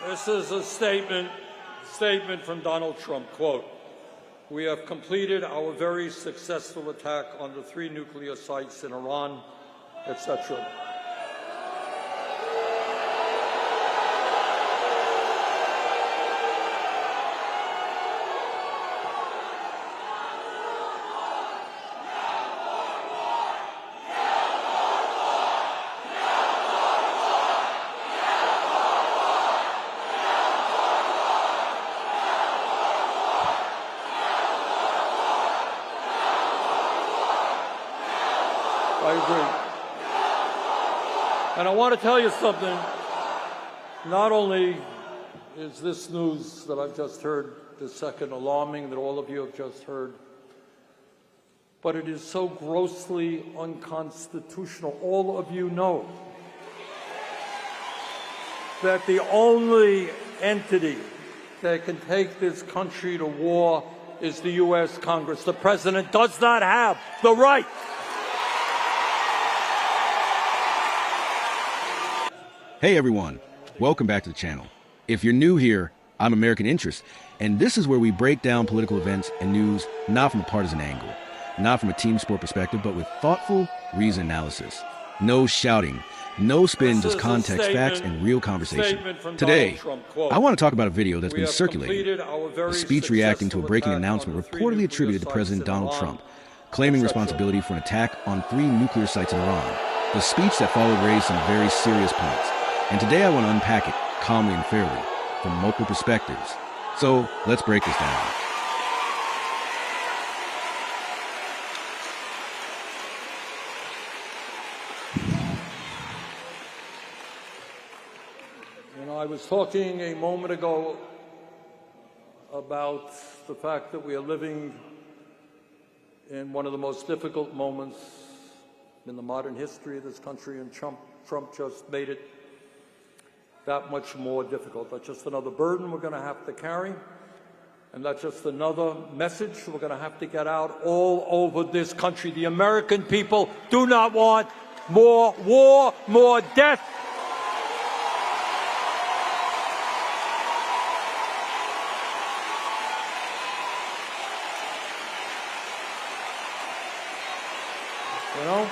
This is a statement from Donald Trump, quote, "We have completed our very successful attack on the 3 nuclear sites in Iran," etc. I agree. And I want to tell you something. Not only is this news that I've just heard this second alarming, that all of you have just heard, but it is so grossly unconstitutional. All of you know that the only entity that can take this country to war is the U.S. Congress. The President does not have the right. Hey everyone, welcome back to the channel. If you're new here, I'm American Interest, and this is where we break down political events and news not from a partisan angle, not from a team sport perspective, but with thoughtful, reasoned analysis. No shouting, no spin, just context, facts, and real conversation. Today, I want to talk about a video that's been circulating, a speech reacting to a breaking announcement reportedly attributed to President Donald Trump, claiming responsibility for an attack on 3 nuclear sites in Iran. The speech that followed raised some very serious points. And today I want to unpack it calmly and fairly from multiple perspectives. So let's break this down. You know, I was talking a moment ago about the fact that we are living in one of the most difficult moments in the modern history of this country, and Trump just made it that much more difficult. That's just another burden we're going to have to carry, and that's just another message we're going to have to get out all over this country. The American people do not want more war, more death. You know?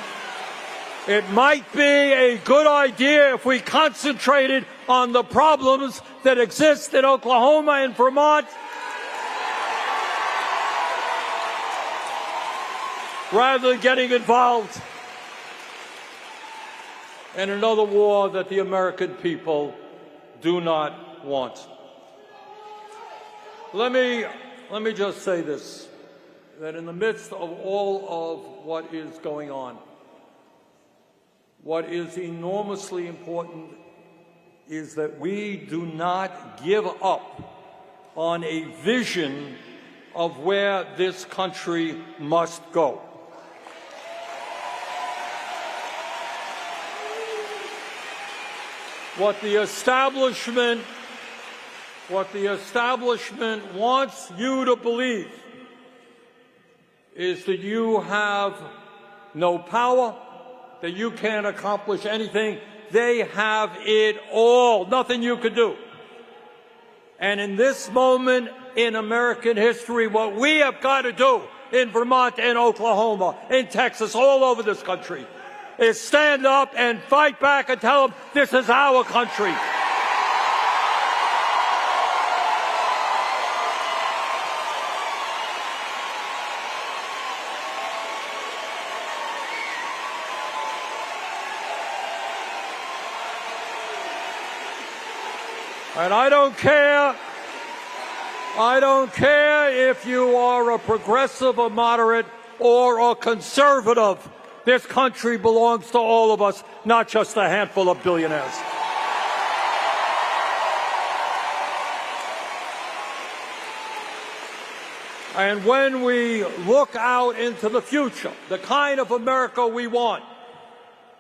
It might be a good idea if we concentrated on the problems that exist in Oklahoma and Vermont, rather than getting involved in another war that the American people do not want. Let me just say this, that in the midst of all of what is going on, what is enormously important is that we do not give up on a vision of where this country must go. What the establishment wants you to believe is that you have no power, that you can't accomplish anything. They have it all, nothing you could do. And in this moment in American history, what we have got to do in Vermont and Oklahoma, in Texas, all over this country, is stand up and fight back and tell them this is our country. And I don't care if you are a progressive, a moderate, or a conservative. This country belongs to all of us, not just a handful of billionaires. And when we look out into the future, the kind of America we want,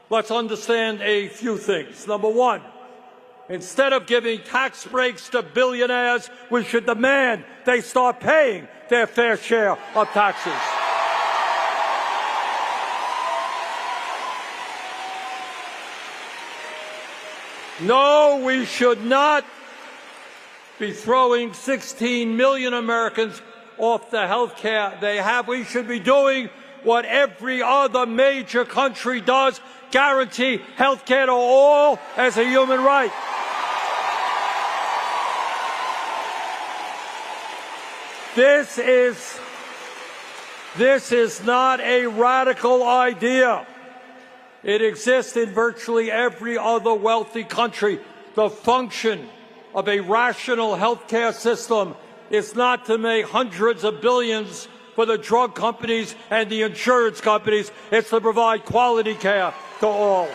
let's understand a few things. Number one, instead of giving tax breaks to billionaires, we should demand they start paying their fair share of taxes. No, we should not be throwing 16 million Americans off the health care they have. We should be doing what every other major country does, guarantee health care to all as a human right. This is not a radical idea. It exists in virtually every other wealthy country. The function of a rational healthcare system is not to make hundreds of billions for the drug companies and the insurance companies. It's to provide quality care to all.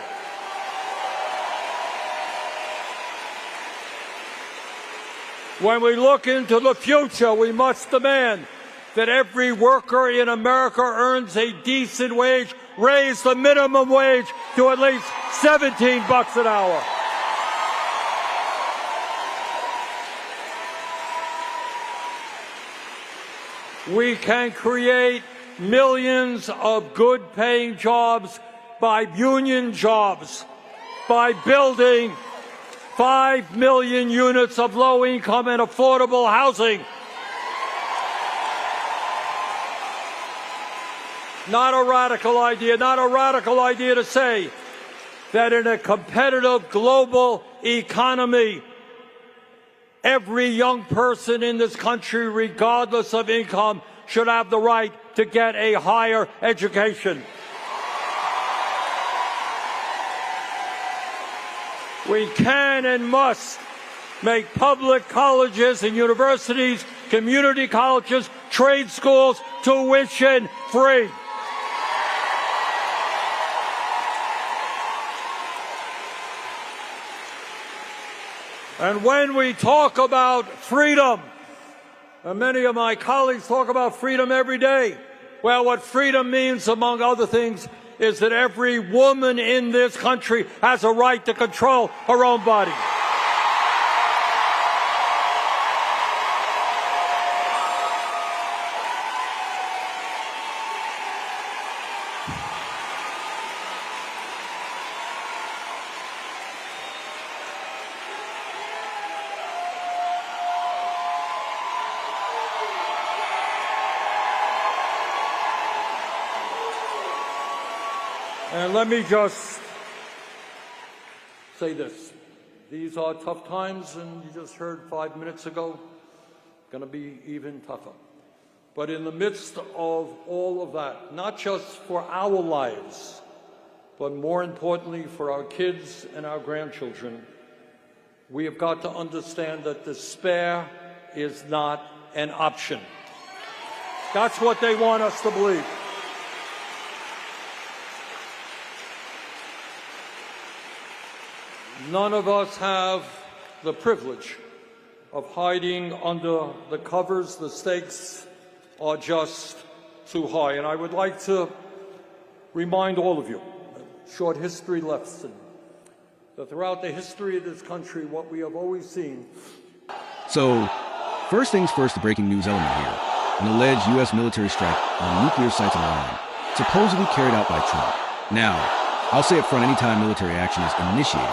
When we look into the future, we must demand that every worker in America earns a decent wage, raise the minimum wage to at least $17 an hour. We can create millions of good-paying jobs by union jobs, by building 5 million units of low-income and affordable housing. Not a radical idea to say that in a competitive global economy, every young person in this country, regardless of income, should have the right to get a higher education. We can and must make public colleges and universities, community colleges, trade schools, tuition free. And when we talk about freedom, and many of my colleagues talk about freedom every day, well, what freedom means, among other things, is that every woman in this country has a right to control her own body. And let me just say this. These are tough times, and you just heard 5 minutes ago, going to be even tougher. But in the midst of all of that, not just for our lives, but more importantly for our kids and our grandchildren, we have got to understand that despair is not an option. That's what they want us to believe. None of us have the privilege of hiding under the covers. The stakes are just too high. And I would like to remind all of you, a short history lesson, that throughout the history of this country, what we have always seen. So, first things first, the breaking news element here. An alleged U.S. military strike on nuclear sites in Iran, supposedly carried out by Trump. Now, I'll say up front, anytime military action is initiated,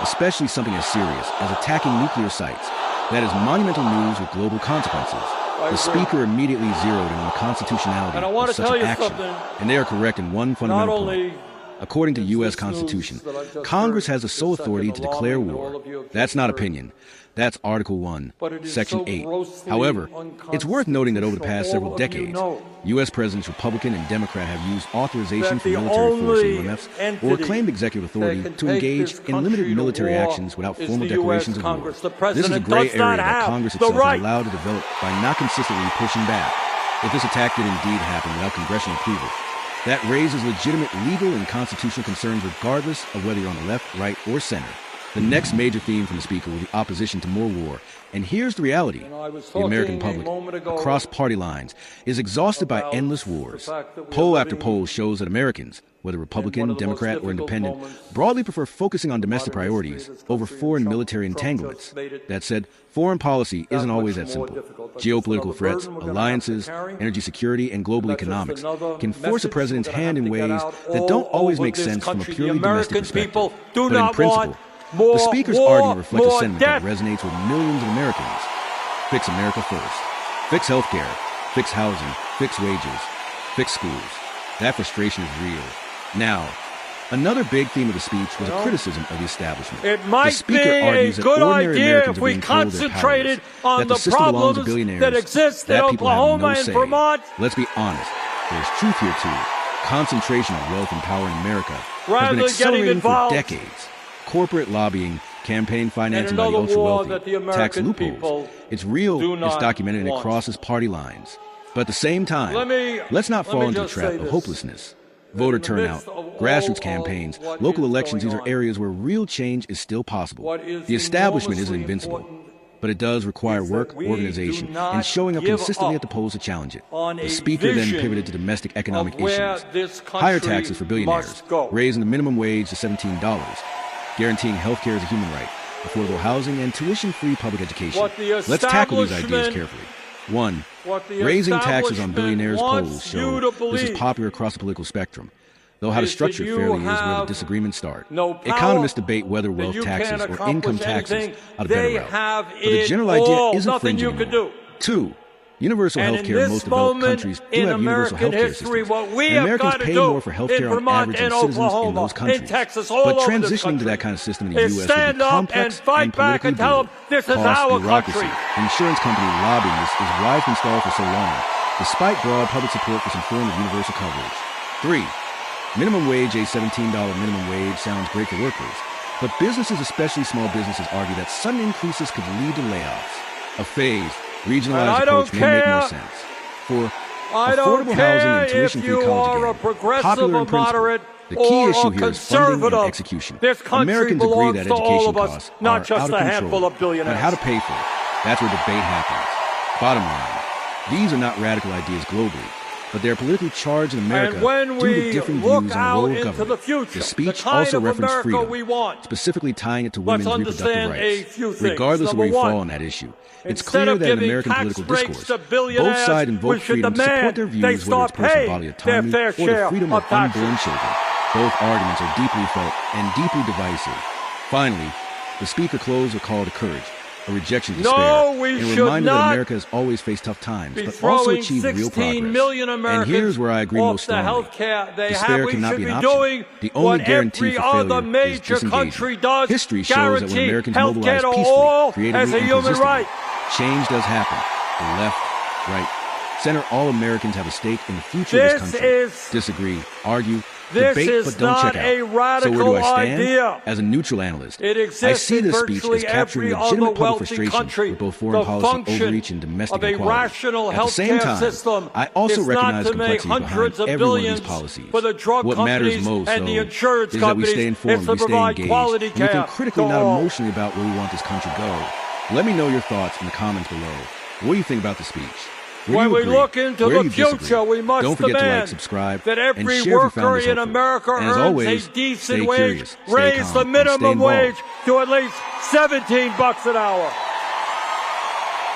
especially something as serious as attacking nuclear sites, that is monumental news with global consequences. The speaker immediately zeroed in on the constitutionality of such an action, and they are correct in one fundamental point. According to U.S. Constitution, Congress has the sole authority to declare war. That's not opinion. That's Article 1, Section 8. However, it's worth noting that over the past several decades, U.S. presidents, Republican and Democrat, have used authorization for military force UMFs or claimed executive authority to engage in limited military actions without formal declarations of war. This is a gray area that Congress itself is allowed to develop by not consistently pushing back. If this attack did indeed happen without congressional approval, that raises legitimate legal and constitutional concerns regardless of whether you're on the left, right, or center. The next major theme from the speaker will be opposition to more war. And here's the reality. The American public, across party lines, is exhausted by endless wars. Poll after poll shows that Americans, whether Republican, Democrat, or Independent, broadly prefer focusing on domestic priorities over foreign military entanglements. That said, foreign policy isn't always that simple. Geopolitical threats, alliances, energy security, and global economics can force a president's hand in ways that don't always make sense from a purely domestic perspective. But in principle, More The speaker's war, argument reflects a more sentiment death. that resonates with millions of Americans. Fix America first. Fix healthcare. Fix housing. Fix wages. Fix schools. That frustration is real. Now, another big theme of the speech was a criticism of the establishment. It might the speaker be a argues that good ordinary idea Americans if are we being told they're concentrated powerless, on that the the system belongs to problems billionaires, that exist in that people have Oklahoma no and say. Vermont. Let's be honest. There's truth here too. Concentration on wealth and power in America has Rather been than getting accelerating for involved decades. Corporate lobbying, campaign financing by the another war ultra-wealthy, that the tax American loopholes. people It's real, do it's not documented, and it want. crosses party lines. But at the same time, let's not let fall me into the just trap say of this. hopelessness. Voter in the turnout, midst of all grassroots of campaigns, what local is elections, these going are on, areas where real change is still possible. what is The establishment isn't enormously invincible, important but it does require is that work, we organization, do not and showing up give consistently up at the polls to challenge it. on The a speaker then vision pivoted to domestic economic of where issues. this Higher country taxes for billionaires, must go. raising the minimum wage to $17, guaranteeing health care as a human right, affordable housing, and tuition-free public education. What the Let's tackle these ideas establishment- carefully. One, What the raising taxes on establishment billionaires' wants polls you show to this is believe popular across the political spectrum. Though how to is that structure it you fairly is where the have disagreements start. no power, Economists debate whether that wealth you taxes can't or accomplish income taxes anything. are the better They route. have But the it general idea all. isn't Nothing fringing you can anymore. do. Two, universal And health in care in this most developed moment countries in do have universal American health care history, systems. what we And have Americans got to pay do more for health in care on Vermont average than and citizens in Oklahoma, those countries. in Texas, all but over this transitioning to country that kind of system in the is U.S. would stand be up complex and fight back politically and tell them brutal. this is Cost, our bureaucracy, country. insurance company lobbying is why it's been stalled for so long, despite broad public support for some form of universal coverage. Three, minimum wage, a $17 minimum wage, sounds great for workers. But businesses, especially small businesses, argue that sudden increases could lead to layoffs. A phased, regionalized approach may make more sense. For I affordable don't housing and care if tuition-free you college are a again, progressive, popular a in principle, moderate, the key or issue a here is funding and conservative. execution. This country Americans agree belongs that to all education of us, costs not are just out of a control, handful of billionaires. but how to pay for it, that's where debate happens. Bottom line, these are not radical ideas globally, but they're politically charged in America And when due to we different look views on the out role of into government. the future, The speech the kind also of referenced America freedom, we want, specifically tying it to let's women's reproductive understand a rights. few things. Regardless of where you Number fall one, on that issue, it's instead clear of that in giving American tax political breaks discourse, to both billionaires, sides we invoke should freedom to support demand their they views, whether it's start personal paying bodily their autonomy fair or the share freedom of of unborn taxes. children. Both arguments are deeply felt and deeply divisive. Finally, the speaker closed with a call to courage, a rejection of despair, No, we and a should reminder that not America has always faced tough times, be but also throwing achieved real 16 progress. million And Americans here's where I agree off most the strongly. health care they Despair have. We cannot should be be an option. doing The only what guarantee every for other failure is major disengagement. country does. History shows that when Guarantee Americans health care mobilize to peacefully, all creatively, as a and human consistently, right. change does happen. The left, right, center, all Americans have a stake in the future of this country. Disagree, argue, This debate, is but don't not check out. a radical So where do I stand? idea. As a neutral analyst, It I exists see in this speech virtually as capturing every other legitimate public wealthy frustration country. with both foreign The policy function overreach and domestic of a inequality. rational At the same healthcare time, system I also is recognize not the to make complexity hundreds behind of every one of billions these policies. for the drug What matters companies most, and the though, insurance is that we companies. stay informed, It's to we stay provide engaged, quality and we care think critically, to not all. emotionally about where we want this country to go. Let me know your thoughts in the comments below. What do you think about the speech? Where When do you we agree? look into Where the do you disagree? future, we must Don't forget to like, demand subscribe, that and every share if you found worker this in helpful. America And as earns always, a decent stay wage, curious, stay raise calm, the and stay minimum involved. wage to at least $17 an hour.